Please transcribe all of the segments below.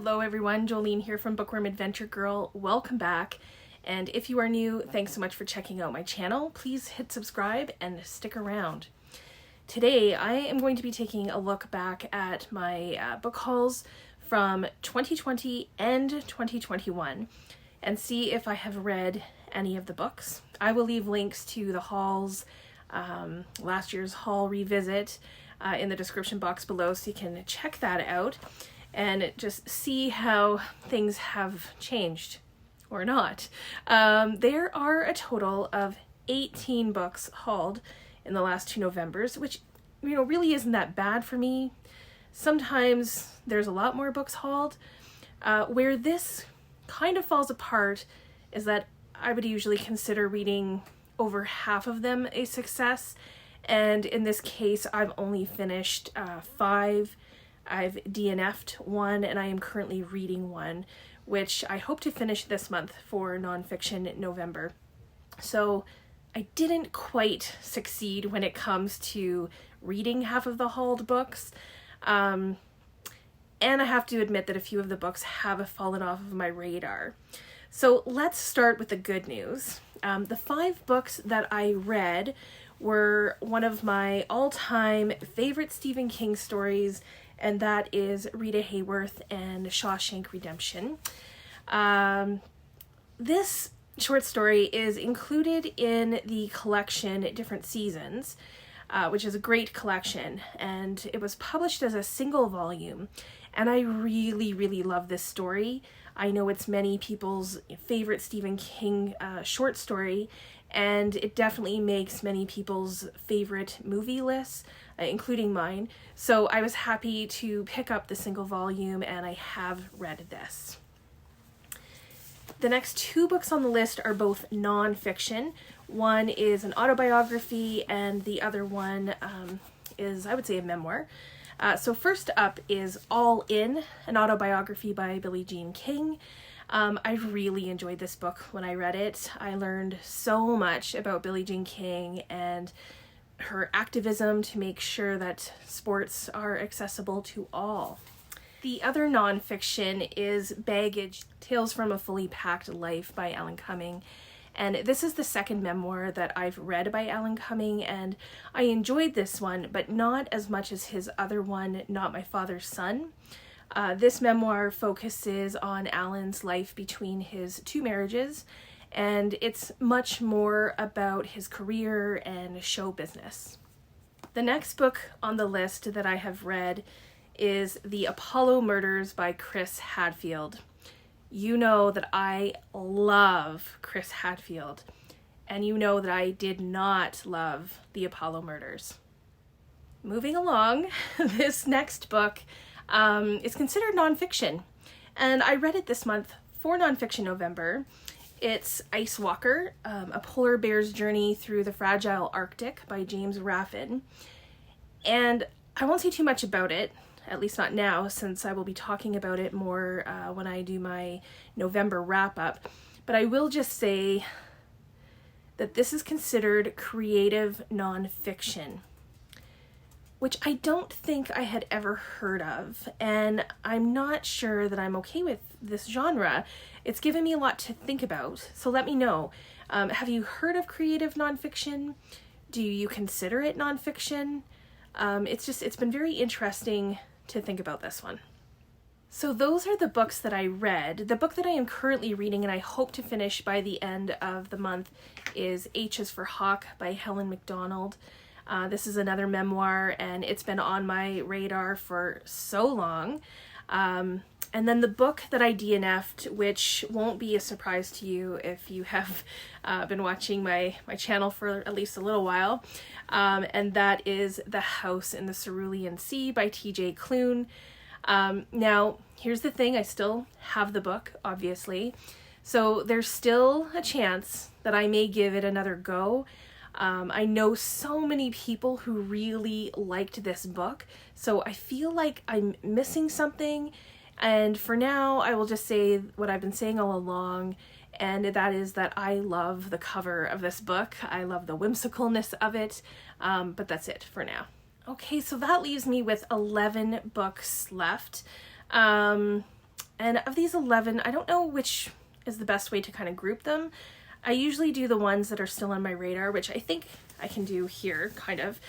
Hello everyone, Jolene here from Bookworm Adventure Girl. Welcome back. And if you are new, thanks so much for checking out my channel. Please hit subscribe and stick around. Today I am going to be taking a look back at my book hauls from 2020 and 2021 and see if I have read any of the books. I will leave links to the hauls, last year's haul revisit in the description box below so you can check that out and just see how things have changed or not. There are a total of 18 books hauled in the last 2 Novembers, which, you know, really isn't that bad for me. Sometimes there's a lot more books hauled. Where this kind of falls apart is that I would usually consider reading over half of them a success, and in this case I've only finished 5. I've DNF'd 1 and I am currently reading 1, which I hope to finish this month for Nonfiction November. So I didn't quite succeed when it comes to reading half of the hauled books. And I have to admit that a few of the books have fallen off of my radar. So let's start with the good news. The 5 books that I read were one of my all-time favorite Stephen King stories, and that is Rita Hayworth and Shawshank Redemption. This short story is included in the collection Different Seasons, which is a great collection, and it was published as a single volume, and I really, really love this story. I know it's many people's favorite Stephen King short story, and it definitely makes many people's favorite movie lists, including mine. So I was happy to pick up the single volume, and I have read this. The next 2 books on the list are both nonfiction. One is an autobiography, and the other one is, I would say, a memoir. So first up is All In, an autobiography by Billie Jean King. I really enjoyed this book when I read it. I learned so much about Billie Jean King and her activism to make sure that sports are accessible to all. The other nonfiction is Baggage, Tales from a Fully Packed Life by Cumming. And this is the second memoir that I've read by Cumming, and I enjoyed this one, but not as much as his other one, Not My Father's Son. This memoir focuses on Alan's life between his 2 marriages, and it's much more about his career and show business. The next book on the list that I have read is The Apollo Murders by Chris Hadfield. You know that I love Chris Hadfield, and you know that I did not love The Apollo Murders. Moving along, this next book is considered nonfiction, and I read it this month for Nonfiction November. It's Ice Walker, A Polar Bear's Journey Through the Fragile Arctic by James Raffan. And I won't say too much about it, at least not now, since I will be talking about it more when I do my November wrap-up. But I will just say that this is considered creative nonfiction, which I don't think I had ever heard of, and I'm not sure that I'm okay with this genre. It's given me a lot to think about, so let me know. Have you heard of creative nonfiction? Do you consider it nonfiction? It's been very interesting to think about this one. So those are the books that I read. The book that I am currently reading and I hope to finish by the end of the month is H is for Hawk by Helen Macdonald. This is another memoir, and it's been on my radar for so long. And then the book that I DNF'd, which won't be a surprise to you if you have been watching my channel for at least a little while, and that is The House in the Cerulean Sea by TJ Klune. Now, here's the thing, I still have the book, obviously, so there's still a chance that I may give it another go. I know so many people who really liked this book, so I feel like I'm missing something. And for now, I will just say what I've been saying all along, and that is that I love the cover of this book. I love the whimsicalness of it, but that's it for now. Okay, so that leaves me with 11 books left. And of these 11, I don't know which is the best way to kind of group them. I usually do the ones that are still on my radar, which I think I can do here, kind of.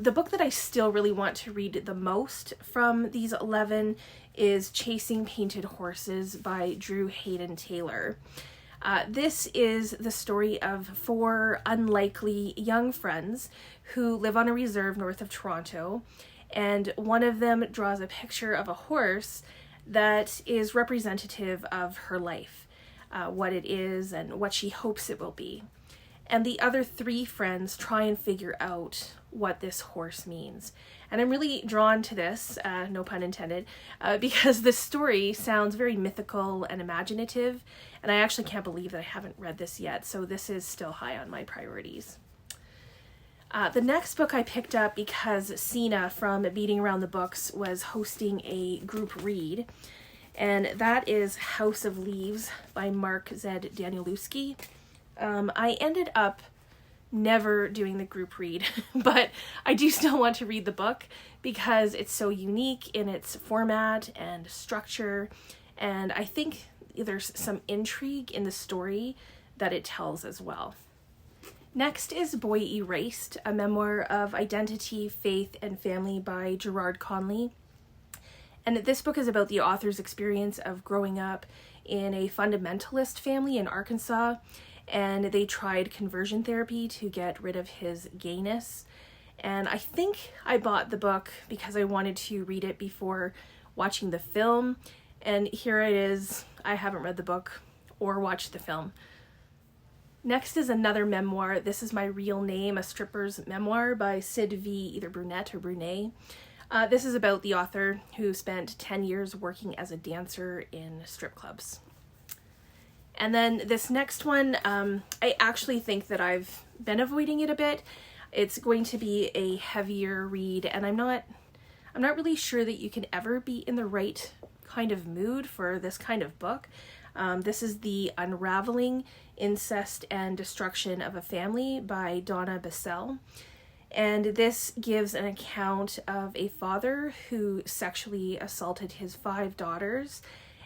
The book that I still really want to read the most from these 11 is Chasing Painted Horses by Drew Hayden Taylor. This is the story of 4 unlikely young friends who live on a reserve north of Toronto, and one of them draws a picture of a horse that is representative of her life, what it is and what she hopes it will be. And the other 3 friends try and figure out what this horse means. And I'm really drawn to this, no pun intended, because this story sounds very mythical and imaginative, and I actually can't believe that I haven't read this yet, so this is still high on my priorities. The next book I picked up because Sina from Beating Around the Books was hosting a group read, and that is House of Leaves by Mark Z. Danielewski. I ended up never doing the group read, but I do still want to read the book because it's so unique in its format and structure, and I think there's some intrigue in the story that it tells as well. Next is Boy Erased, a memoir of identity, faith, and family by Gerard Conley. And this book is about the author's experience of growing up in a fundamentalist family in Arkansas, and they tried conversion therapy to get rid of his gayness. And I think I bought the book because I wanted to read it before watching the film, and here it is. I haven't read the book or watched the film. Next is another memoir. This is My Real Name, a Stripper's Memoir by Sid V. either Brunet or Brunet. This is about the author who spent 10 years working as a dancer in strip clubs. And then this next one, I actually think that I've been avoiding it a bit. It's going to be a heavier read, and I'm not really sure that you can ever be in the right kind of mood for this kind of book. This is The Unravelling, Incest and Destruction of a Family by Donna Besel. And this gives an account of a father who sexually assaulted his 5 daughters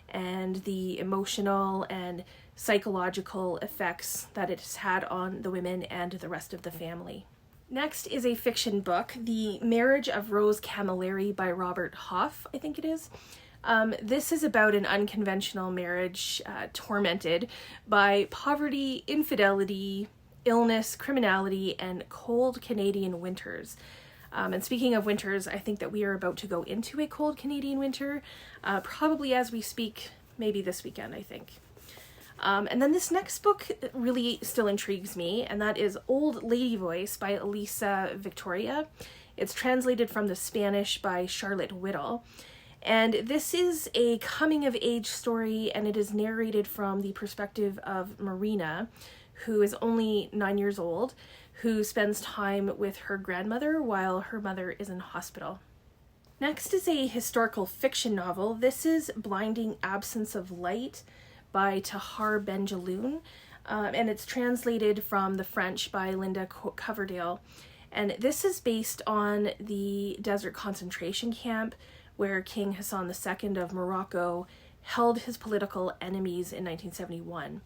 and the emotional and psychological effects that it has had on the women and the rest of the family. Next is a fiction book, The Marriage of Rose Camilleri by Robert Hough, I think it is. This is about an unconventional marriage tormented by poverty, infidelity, illness, criminality, and cold Canadian winters. And speaking of winters, I think that we are about to go into a cold Canadian winter, probably as we speak, maybe this weekend, I think. And then this next book really still intrigues me, and that is OldLadyVoice by Elisa Victoria. It's translated from the Spanish by Charlotte Whittle. And this is a coming-of-age story, and it is narrated from the perspective of Marina, who is only 9 years old, who spends time with her grandmother while her mother is in hospital. Next is a historical fiction novel. This is Blinding Absence of Light by Tahar Benjaloun, and it's translated from the French by Linda Coverdale. And this is based on the desert concentration camp where King Hassan II of Morocco held his political enemies in 1971.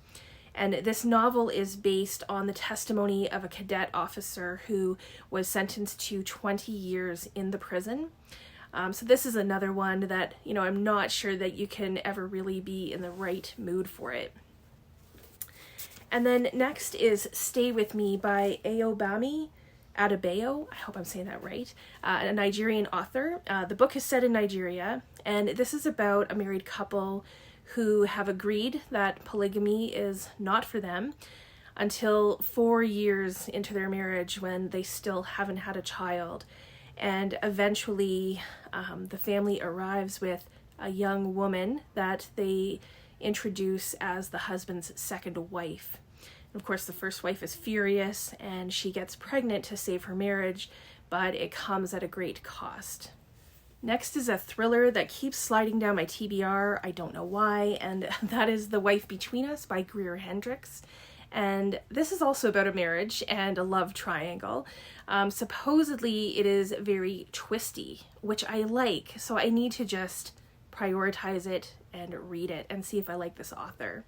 And this novel is based on the testimony of a cadet officer who was sentenced to 20 years in the prison. So this is another one that, I'm not sure that you can ever really be in the right mood for it. And then next is Stay With Me by Ayobami Adebayo, I hope I'm saying that right, a Nigerian author. The book is set in Nigeria, and this is about a married couple who have agreed that polygamy is not for them until 4 years into their marriage when they still haven't had a child. And eventually the family arrives with a young woman that they introduce as the husband's second wife. Of course, the first wife is furious and she gets pregnant to save her marriage, but it comes at a great cost. Next is a thriller that keeps sliding down my TBR, I don't know why, and that is The Wife Between Us by Greer Hendricks. And this is also about a marriage and a love triangle. Supposedly it is very twisty, which I like, so I need to just prioritize it and read it and see if I like this author.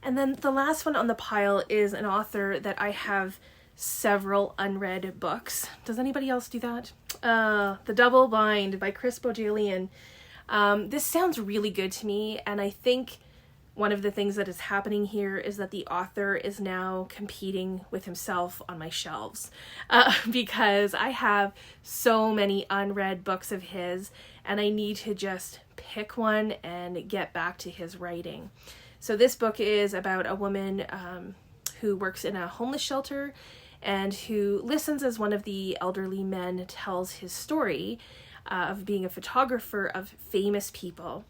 And then the last one on the pile is an author that I have several unread books. Does anybody else do that? The Double Bind by Chris Bojalian. This sounds really good to me, and I think one of the things that is happening here is that the author is now competing with himself on my shelves, because I have so many unread books of his, and I need to just pick one and get back to his writing. So this book is about a woman who works in a homeless shelter and who listens as one of the elderly men tells his story of being a photographer of famous people.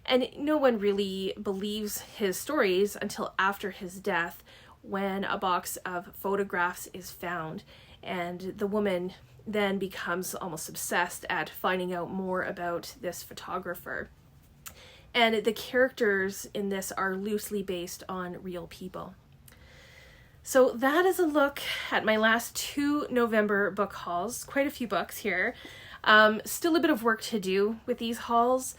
And no one really believes his stories until after his death, when a box of photographs is found. And the woman then becomes almost obsessed at finding out more about this photographer. And the characters in this are loosely based on real people. So that is a look at my last 2 November book hauls. Quite a few books here. Still a bit of work to do with these hauls.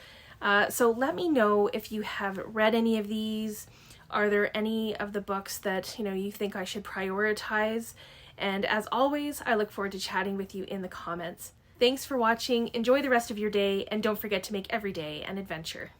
So let me know if you have read any of these. Are there any of the books that you think I should prioritize? And as always, I look forward to chatting with you in the comments. Thanks for watching. Enjoy the rest of your day, and don't forget to make every day an adventure.